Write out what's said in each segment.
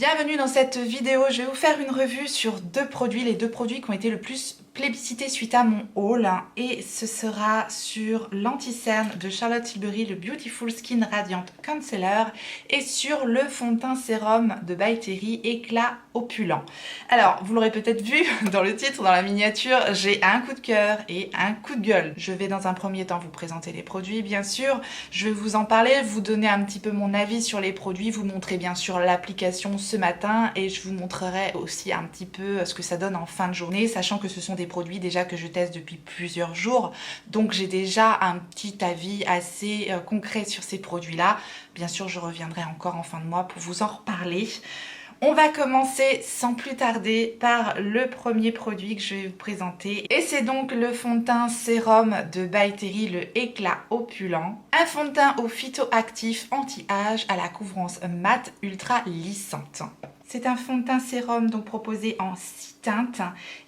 Bienvenue dans cette vidéo, je vais vous faire une revue sur deux produits, les deux produits qui ont été le plus plébiscités suite à mon haul, et ce sera sur l'anti-cerne de Charlotte Tilbury, le Beautiful Skin Radiant Concealer, et sur le fond de teint sérum de By Terry Éclat Opulent. Alors, vous l'aurez peut-être vu dans le titre, dans la miniature, j'ai un coup de cœur et un coup de gueule. Je vais dans un premier temps vous présenter les produits, bien sûr, je vais vous en parler, vous donner un petit peu mon avis sur les produits, vous montrer bien sûr l'application ce matin, et je vous montrerai aussi un petit peu ce que ça donne en fin de journée, sachant que ce sont des produits déjà que je teste depuis plusieurs jours, donc j'ai déjà un petit avis assez concret sur ces produits-là. Bien sûr, je reviendrai encore en fin de mois pour vous en reparler. On va commencer sans plus tarder par le premier produit que je vais vous présenter, et c'est donc le fond de teint sérum de By Terry, le Éclat Opulent. Un fond de teint au phytoactif anti-âge à la couvrance mate ultra lissante. C'est un fond de teint sérum donc proposé en 6 teintes.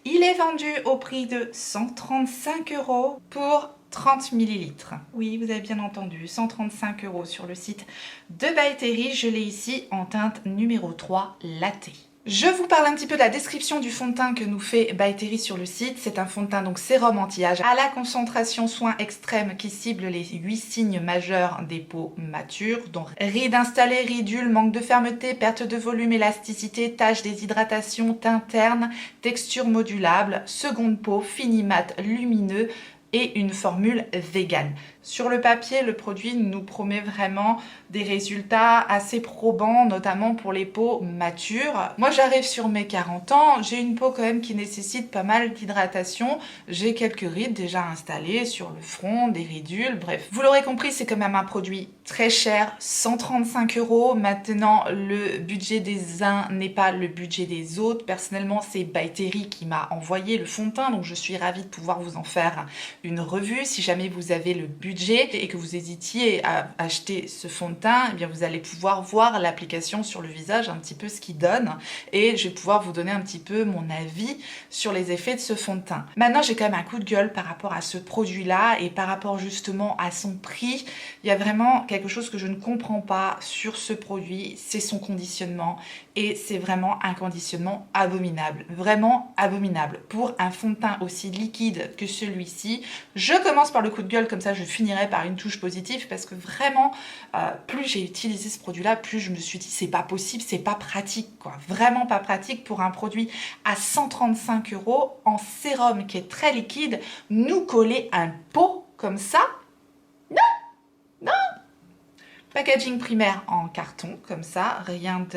Il est vendu au prix de 135 € pour 30 ml. Oui, vous avez bien entendu, 135 € sur le site de By Terry. Je l'ai ici en teinte numéro 3 Latte. Je vous parle un petit peu de la description du fond de teint que nous fait By Terry sur le site. C'est un fond de teint donc sérum anti-âge à la concentration soin extrême qui cible les 8 signes majeurs des peaux matures, dont rides installées, ridules, manque de fermeté, perte de volume, élasticité, taches, déshydratation, teint terne, texture modulable, seconde peau, fini mat, lumineux et une formule vegan. Sur le papier, le produit nous promet vraiment des résultats assez probants, notamment pour les peaux matures. Moi, j'arrive sur mes 40 ans, j'ai une peau quand même qui nécessite pas mal d'hydratation. J'ai quelques rides déjà installées sur le front, des ridules, bref. Vous l'aurez compris, c'est quand même un produit très cher, 135 €. Maintenant, le budget des uns n'est pas le budget des autres. Personnellement, c'est By Terry qui m'a envoyé le fond de teint, donc je suis ravie de pouvoir vous en faire une revue. Si jamais vous avez le budget et que vous hésitiez à acheter ce fond de teint, eh bien vous allez pouvoir voir l'application sur le visage, un petit peu ce qu'il donne, et je vais pouvoir vous donner un petit peu mon avis sur les effets de ce fond de teint. Maintenant, j'ai quand même un coup de gueule par rapport à ce produit-là et par rapport justement à son prix. Il y a vraiment quelque chose que je ne comprends pas sur ce produit, c'est son conditionnement, et c'est vraiment un conditionnement abominable, vraiment abominable. Pour un fond de teint aussi liquide que celui-ci, je commence par le coup de gueule, comme ça je finirai par une touche positive, parce que vraiment, plus j'ai utilisé ce produit-là, plus je me suis dit c'est pas possible, c'est pas pratique, quoi. Vraiment pas pratique pour un produit à 135 € en sérum qui est très liquide, nous coller un pot comme ça. Non, non. Packaging primaire en carton, comme ça, rien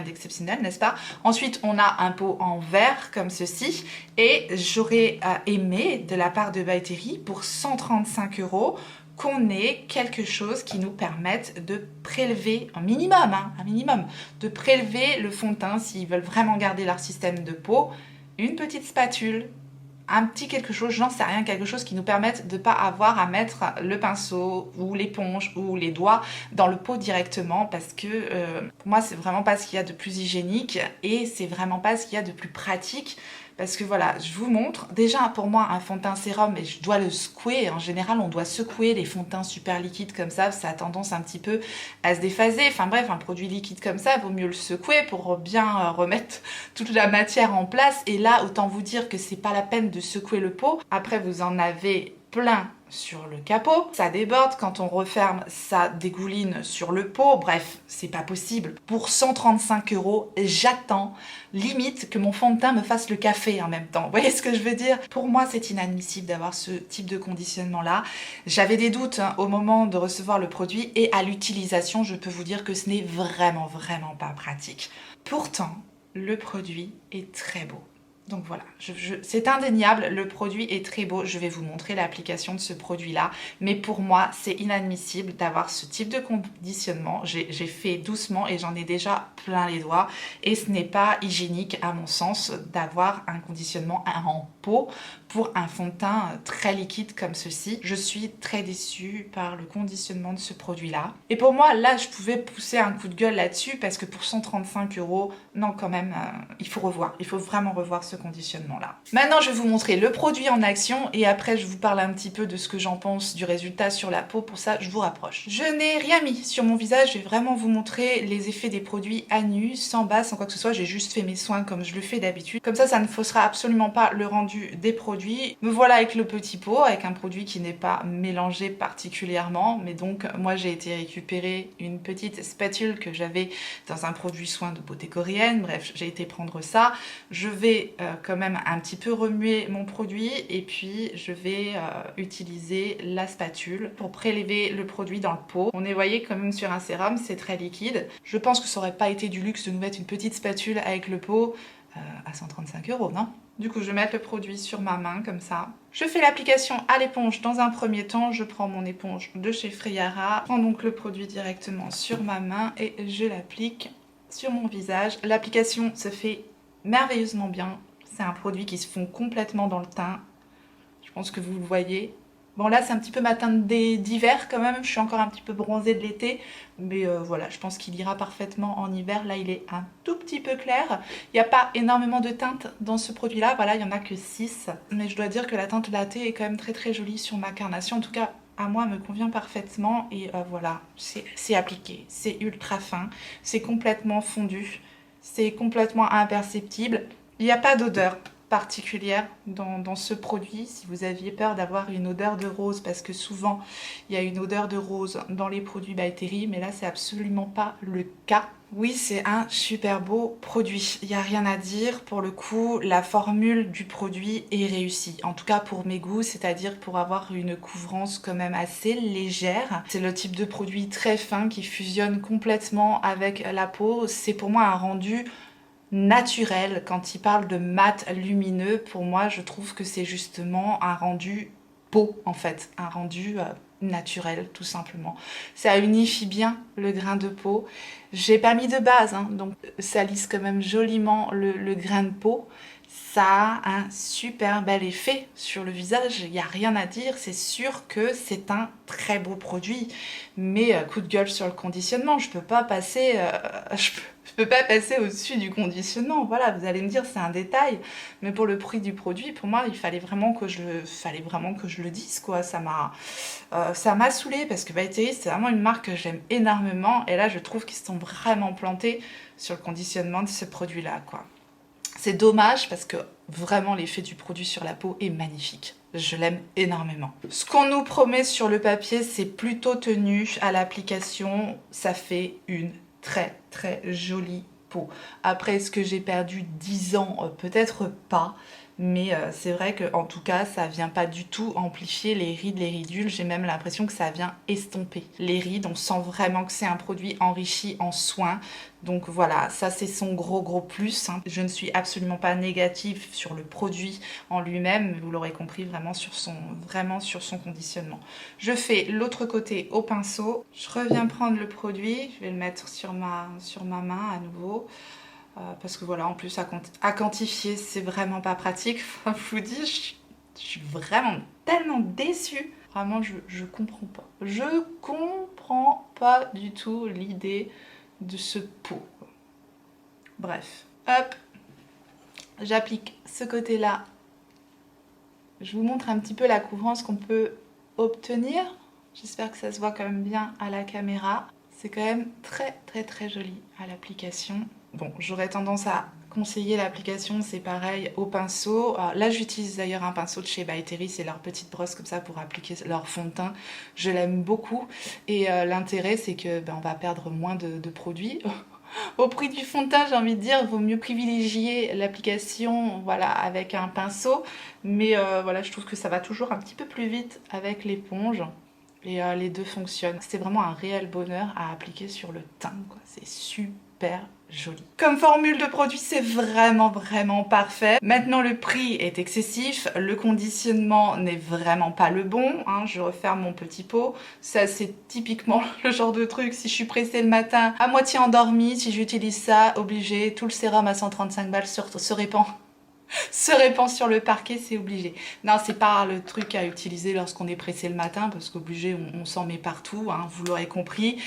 d'exceptionnel, n'est-ce pas? Ensuite, on a un pot en verre, comme ceci, et j'aurais aimé, de la part de By Terry, pour 135 €, qu'on ait quelque chose qui nous permette de prélever, un minimum, de prélever le fond de teint, s'ils veulent vraiment garder leur système de peau, une petite spatule, un petit quelque chose, j'en sais rien, quelque chose qui nous permette de ne pas avoir à mettre le pinceau ou l'éponge ou les doigts dans le pot directement, parce que pour moi c'est vraiment pas ce qu'il y a de plus hygiénique et c'est vraiment pas ce qu'il y a de plus pratique. Parce que voilà, je vous montre, déjà pour moi un fond de teint sérum, et je dois le secouer, en général on doit secouer les fonds de teint super liquides comme ça a tendance un petit peu à se déphaser, enfin bref, un produit liquide comme ça, vaut mieux le secouer pour bien remettre toute la matière en place, et là autant vous dire que c'est pas la peine de secouer le pot, après vous en avez plein sur le capot, ça déborde, quand on referme ça dégouline sur le pot, bref, c'est pas possible. Pour 135 €, j'attends limite que mon fond de teint me fasse le café en même temps, vous voyez ce que je veux dire? Pour moi c'est inadmissible d'avoir ce type de conditionnement là. J'avais des doutes au moment de recevoir le produit, et à l'utilisation je peux vous dire que ce n'est vraiment pas pratique. Pourtant le produit est très beau. Donc voilà, c'est indéniable, le produit est très beau, je vais vous montrer l'application de ce produit-là, mais pour moi, c'est inadmissible d'avoir ce type de conditionnement. J'ai fait doucement et j'en ai déjà plein les doigts, et ce n'est pas hygiénique à mon sens d'avoir un conditionnement en peau pour un fond de teint très liquide comme ceci. Je suis très déçue par le conditionnement de ce produit-là. Et pour moi, là, je pouvais pousser un coup de gueule là-dessus, parce que pour 135 €, non quand même, il faut revoir, il faut vraiment revoir ce conditionnement-là. Maintenant, je vais vous montrer le produit en action et après, je vous parle un petit peu de ce que j'en pense du résultat sur la peau. Pour ça, je vous rapproche. Je n'ai rien mis sur mon visage. Je vais vraiment vous montrer les effets des produits à nu, sans base, sans quoi que ce soit. J'ai juste fait mes soins comme je le fais d'habitude. Comme ça ne faussera absolument pas le rendu des produits. Me voilà avec le petit pot, avec un produit qui n'est pas mélangé particulièrement. Mais donc, moi, j'ai été récupérer une petite spatule que j'avais dans un produit soin de beauté coréenne. Bref, j'ai été prendre ça. Je vais quand même un petit peu remuer mon produit et puis je vais utiliser la spatule pour prélever le produit dans le pot. On est, voyez, quand même sur un sérum, c'est très liquide. Je pense que ça aurait pas été du luxe de nous mettre une petite spatule avec le pot à 135 €, non? Du coup, je vais mettre le produit sur ma main comme ça. Je fais l'application à l'éponge dans un premier temps. Je prends mon éponge de chez Friara. Je prends donc le produit directement sur ma main et je l'applique sur mon visage. L'application se fait merveilleusement bien. C'est un produit qui se fond complètement dans le teint. Je pense que vous le voyez. Bon, là, c'est un petit peu ma teinte d'hiver quand même. Je suis encore un petit peu bronzée de l'été. Mais voilà, je pense qu'il ira parfaitement en hiver. Là, il est un tout petit peu clair. Il n'y a pas énormément de teintes dans ce produit-là. Voilà, il n'y en a que 6. Mais je dois dire que la teinte latte est quand même très très jolie sur ma carnation. En tout cas, à moi, me convient parfaitement. Et voilà, c'est appliqué. C'est ultra fin. C'est complètement fondu. C'est complètement imperceptible. Il n'y a pas d'odeur particulière dans ce produit. Si vous aviez peur d'avoir une odeur de rose, parce que souvent il y a une odeur de rose dans les produits By Terry, mais là c'est absolument pas le cas. Oui, c'est un super beau produit, il n'y a rien à dire. Pour le coup, la formule du produit est réussie, en tout cas pour mes goûts, c'est-à-dire pour avoir une couvrance quand même assez légère. C'est le type de produit très fin qui fusionne complètement avec la peau. C'est pour moi un rendu naturel. Quand il parle de mat lumineux, pour moi je trouve que c'est justement un rendu peau en fait, un rendu naturel tout simplement. Ça unifie bien le grain de peau. J'ai pas mis de base, hein, donc ça lisse quand même joliment le grain de peau. Ça a un super bel effet sur le visage, il n'y a rien à dire, c'est sûr que c'est un très beau produit, mais coup de gueule sur le conditionnement, je peux pas passer, je peux pas passer au-dessus du conditionnement. Voilà, vous allez me dire c'est un détail, mais pour le prix du produit, pour moi il fallait vraiment que je le dise quoi. Ça m'a saoulée parce que By Terry c'est vraiment une marque que j'aime énormément et là je trouve qu'ils se sont vraiment plantés sur le conditionnement de ce produit là quoi. C'est dommage parce que vraiment l'effet du produit sur la peau est magnifique. Je l'aime énormément. Ce qu'on nous promet sur le papier, c'est plutôt tenu à l'application. Ça fait une très très jolie peau. Après, est-ce que j'ai perdu 10 ans? Peut-être pas. Mais c'est vrai qu'en tout cas, ça vient pas du tout amplifier les rides, les ridules. J'ai même l'impression que ça vient estomper les rides. On sent vraiment que c'est un produit enrichi en soins. Donc voilà, ça c'est son gros plus. Hein. Je ne suis absolument pas négative sur le produit en lui-même, mais vous l'aurez compris, vraiment sur son conditionnement. Je fais l'autre côté au pinceau. Je reviens prendre le produit. Je vais le mettre sur ma main à nouveau. Parce que voilà, en plus à quantifier, c'est vraiment pas pratique. Enfin, je vous dis, je suis vraiment tellement déçue. Vraiment, je comprends pas. Je comprends pas du tout l'idée de ce pot. Bref, hop, j'applique ce côté-là. Je vous montre un petit peu la couvrance qu'on peut obtenir. J'espère que ça se voit quand même bien à la caméra. C'est quand même très très très joli à l'application. Bon, j'aurais tendance à conseiller l'application, c'est pareil au pinceau. Alors là, j'utilise d'ailleurs un pinceau de chez By Terry, c'est leur petite brosse comme ça pour appliquer leur fond de teint. Je l'aime beaucoup et l'intérêt, c'est que on va perdre moins de produits. Au prix du fond de teint, j'ai envie de dire, il vaut mieux privilégier l'application voilà, avec un pinceau. Mais voilà, je trouve que ça va toujours un petit peu plus vite avec l'éponge. Et les deux fonctionnent. C'est vraiment un réel bonheur à appliquer sur le teint, quoi. C'est super joli. Comme formule de produit, c'est vraiment parfait. Maintenant, le prix est excessif. Le conditionnement n'est vraiment pas le bon. Hein. Je referme mon petit pot. Ça, c'est typiquement le genre de truc. Si je suis pressée le matin, à moitié endormie, si j'utilise ça, obligé, tout le sérum à 135 balles se répand sur le parquet, c'est obligé. Non, c'est pas le truc à utiliser lorsqu'on est pressé le matin, parce qu'obligé, on s'en met partout, hein, vous l'aurez compris.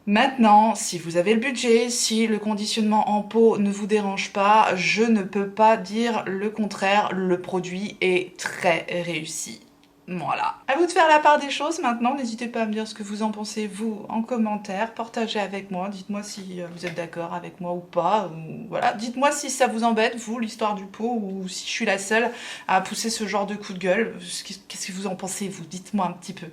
Maintenant, si vous avez le budget, si le conditionnement en peau ne vous dérange pas, je ne peux pas dire le contraire, le produit est très réussi. Voilà. À vous de faire la part des choses maintenant, n'hésitez pas à me dire ce que vous en pensez vous en commentaire, partagez avec moi, dites-moi si vous êtes d'accord avec moi ou pas, ou voilà, dites-moi si ça vous embête, vous, l'histoire du pot, ou si je suis la seule à pousser ce genre de coup de gueule. Qu'est-ce que vous en pensez, vous? Dites-moi un petit peu.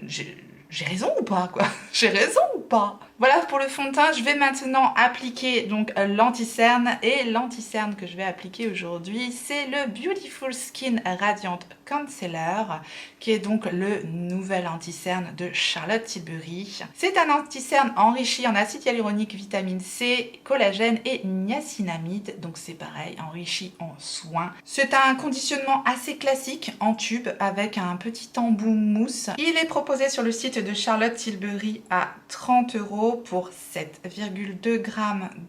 J'ai raison ou pas, quoi? J'ai raison ou pas? Voilà pour le fond de teint. Je vais maintenant appliquer donc l'anti-cerne. Et l'anti-cerne que je vais appliquer aujourd'hui, c'est le Beautiful Skin Radiant Concealer, qui est donc le nouvel anti-cerne de Charlotte Tilbury. C'est un anti-cerne enrichi en acide hyaluronique, vitamine C, collagène et niacinamide. Donc c'est pareil, enrichi en soins. C'est un conditionnement assez classique en tube avec un petit embout mousse. Il est proposé sur le site de Charlotte Tilbury à 30 € pour 7,2 g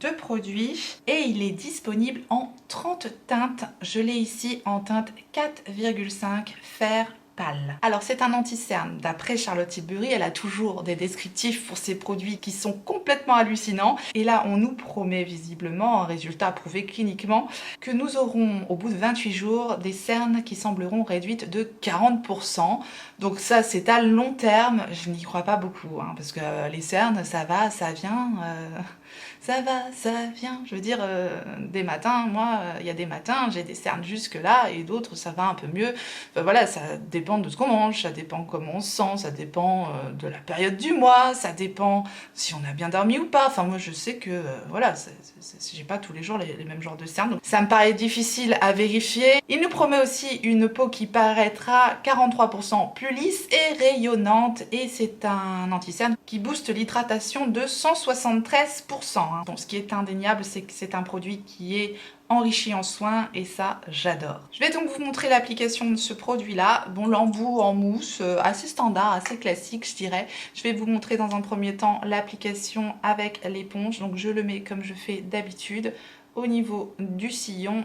de produit et il est disponible en 30 teintes. Je l'ai ici en teinte 4,5 fer pâle. Alors c'est un anti-cerne d'après Charlotte Tilbury, elle a toujours des descriptifs pour ses produits qui sont complètement hallucinants et là on nous promet visiblement un résultat prouvé cliniquement que nous aurons au bout de 28 jours des cernes qui sembleront réduites de 40%. Donc ça c'est à long terme, je n'y crois pas beaucoup hein, parce que les cernes ça va, ça vient... Ça va, ça vient. Je veux dire, des matins, moi, il y a des matins, j'ai des cernes jusque là, et d'autres, ça va un peu mieux. Enfin, voilà, ça dépend de ce qu'on mange, ça dépend comment on se sent, ça dépend de la période du mois, ça dépend si on a bien dormi ou pas. Enfin, moi, je sais que, voilà, j'ai pas tous les jours les mêmes genres de cernes. Donc, ça me paraît difficile à vérifier. Il nous promet aussi une peau qui paraîtra 43% plus lisse et rayonnante, et c'est un anti-cerne qui booste l'hydratation de 173%. Bon, ce qui est indéniable, c'est que c'est un produit qui est enrichi en soins et ça j'adore. Je vais donc vous montrer l'application de ce produit là. Bon, l'embout en mousse, assez standard, assez classique je dirais. Je vais vous montrer dans un premier temps l'application avec l'éponge. Donc je le mets comme je fais d'habitude au niveau du sillon,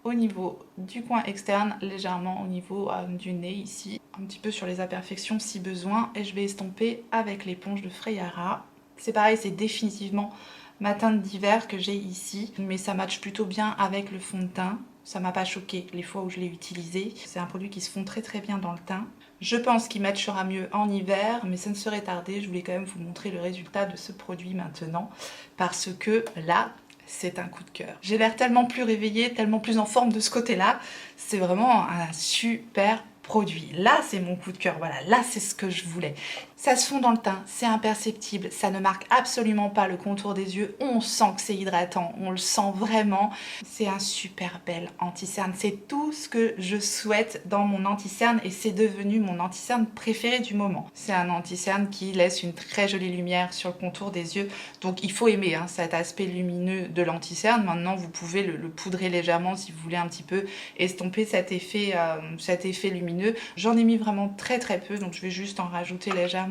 au niveau du coin externe, légèrement au niveau du nez ici, un petit peu sur les imperfections si besoin, et je vais estomper avec l'éponge de Freyara. C'est pareil, c'est définitivement ma teinte d'hiver que j'ai ici, mais ça matche plutôt bien avec le fond de teint. Ça m'a pas choqué les fois où je l'ai utilisé. C'est un produit qui se fond très très bien dans le teint. Je pense qu'il matchera mieux en hiver, mais ça ne serait tardé. Je voulais quand même vous montrer le résultat de ce produit maintenant, parce que là, c'est un coup de cœur. J'ai l'air tellement plus réveillée, tellement plus en forme de ce côté-là. C'est vraiment un super produit. Là, c'est mon coup de cœur. Voilà, là, c'est ce que je voulais. Ça se fond dans le teint, c'est imperceptible, ça ne marque absolument pas le contour des yeux. On sent que c'est hydratant, on le sent vraiment. C'est un super bel anti-cerne. C'est tout ce que je souhaite dans mon anti-cerne et c'est devenu mon anti-cerne préféré du moment. C'est un anti-cerne qui laisse une très jolie lumière sur le contour des yeux. Donc il faut aimer hein, cet aspect lumineux de l'anti-cerne. Maintenant, vous pouvez le poudrer légèrement si vous voulez un petit peu estomper cet effet lumineux. J'en ai mis vraiment très très peu, donc je vais juste en rajouter légèrement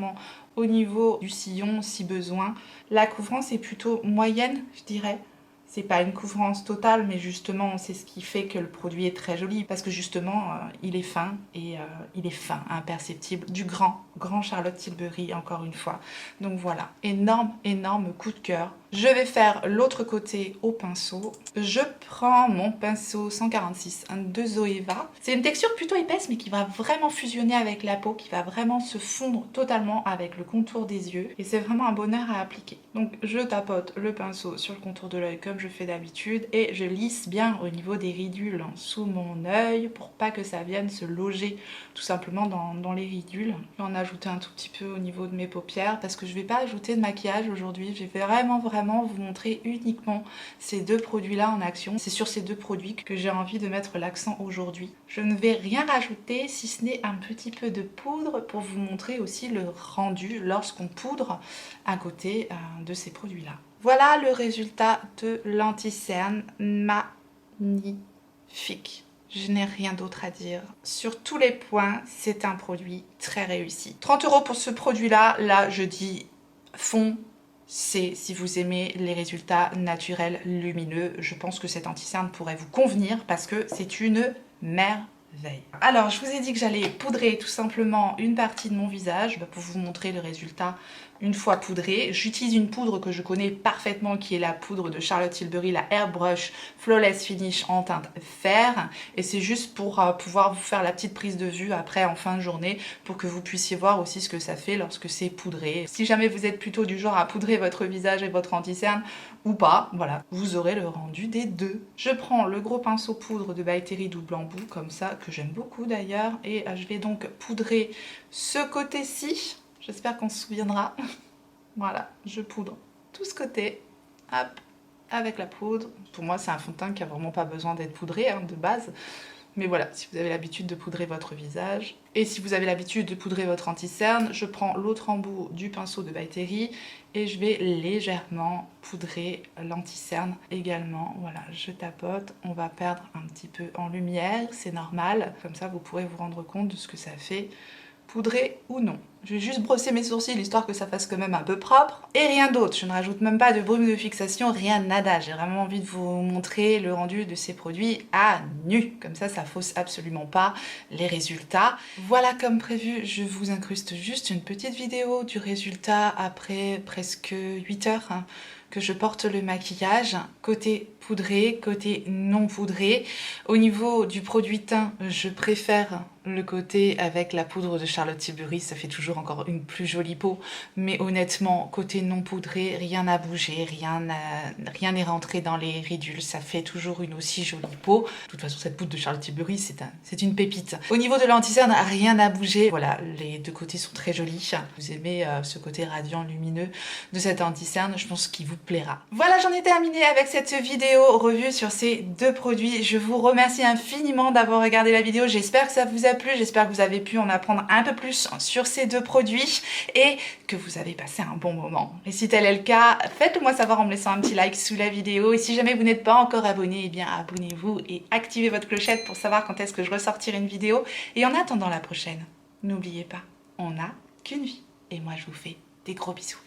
au niveau du sillon si besoin. La couvrance est plutôt moyenne, je dirais. C'est pas une couvrance totale, mais justement, c'est ce qui fait que le produit est très joli, parce que justement, il est fin, et il est fin, imperceptible, du grand Charlotte Tilbury, encore une fois. Donc voilà, énorme coup de cœur. Je vais faire l'autre côté au pinceau. Je prends mon pinceau 146 de Zoeva. C'est une texture plutôt épaisse, mais qui va vraiment fusionner avec la peau, qui va vraiment se fondre totalement avec le contour des yeux, et c'est vraiment un bonheur à appliquer. Donc je tapote le pinceau sur le contour de l'œil comme je fais d'habitude et je lisse bien au niveau des ridules sous mon œil pour pas que ça vienne se loger tout simplement dans les ridules. Je vais en ajouter un tout petit peu au niveau de mes paupières parce que je vais pas ajouter de maquillage aujourd'hui. Je vais vraiment vous montrer uniquement ces deux produits là en action. C'est sur ces deux produits que j'ai envie de mettre l'accent aujourd'hui. Je ne vais rien rajouter si ce n'est un petit peu de poudre pour vous montrer aussi le rendu lorsqu'on poudre à côté de ces produits là. Voilà le résultat de l'anti-cerne, magnifique. Je n'ai rien d'autre à dire. Sur tous les points, c'est un produit très réussi. 30 € pour ce produit-là, là je dis foncez si vous aimez les résultats naturels lumineux. Je pense que cet anti-cerne pourrait vous convenir parce que c'est une merveille. veille. Alors, je vous ai dit que j'allais poudrer tout simplement une partie de mon visage pour vous montrer le résultat une fois poudré. J'utilise une poudre que je connais parfaitement qui est la poudre de Charlotte Tilbury, la Airbrush Flawless Finish en teinte fer. Et c'est juste pour pouvoir vous faire la petite prise de vue après en fin de journée pour que vous puissiez voir aussi ce que ça fait lorsque c'est poudré. Si jamais vous êtes plutôt du genre à poudrer votre visage et votre anti-cerne ou pas, voilà, vous aurez le rendu des deux. Je prends le gros pinceau poudre de By Terry Double Embout, comme ça, que j'aime beaucoup d'ailleurs. Et je vais donc poudrer ce côté-ci. J'espère qu'on se souviendra. Voilà, je poudre tout ce côté, hop, avec la poudre. Pour moi, c'est un fond de teint qui n'a vraiment pas besoin d'être poudré de base. Mais voilà, si vous avez l'habitude de poudrer votre visage, et si vous avez l'habitude de poudrer votre anti-cerne, je prends l'autre embout du pinceau de By Terry et je vais légèrement poudrer l'anti-cerne également. Voilà, je tapote, on va perdre un petit peu en lumière, c'est normal. Comme ça, vous pourrez vous rendre compte de ce que ça fait, poudré ou non. Je vais juste brosser mes sourcils histoire que ça fasse quand même un peu propre. Et rien d'autre, je ne rajoute même pas de brume de fixation, rien nada. J'ai vraiment envie de vous montrer le rendu de ces produits à nu. Comme ça fausse absolument pas les résultats. Voilà, comme prévu, je vous incruste juste une petite vidéo du résultat après presque 8 heures que je porte le maquillage. Côté poudré, côté non poudré. Au niveau du produit teint, je préfère le côté avec la poudre de Charlotte Tilbury, ça fait toujours encore une plus jolie peau, mais honnêtement, côté non poudré, rien n'a bougé, rien n'est rentré dans les ridules, ça fait toujours une aussi jolie peau. De toute façon, cette poudre de Charlotte Tilbury, c'est une pépite. Au niveau de l'anti-cerne, rien n'a bougé. Voilà, les deux côtés sont très jolis. Vous aimez ce côté radiant, lumineux de cette anti-cerne, je pense qu'il vous plaira. Voilà, j'en ai terminé avec cette vidéo revue sur ces deux produits. Je vous remercie infiniment d'avoir regardé la vidéo, j'espère que ça vous a plu, j'espère que vous avez pu en apprendre un peu plus sur ces deux produits et que vous avez passé un bon moment. Et si tel est le cas, faites-le moi savoir en me laissant un petit like sous la vidéo. Et si jamais vous n'êtes pas encore abonné, eh bien abonnez-vous et activez votre clochette pour savoir quand est-ce que je ressortirai une vidéo. Et en attendant la prochaine, n'oubliez pas, on n'a qu'une vie. Et moi je vous fais des gros bisous.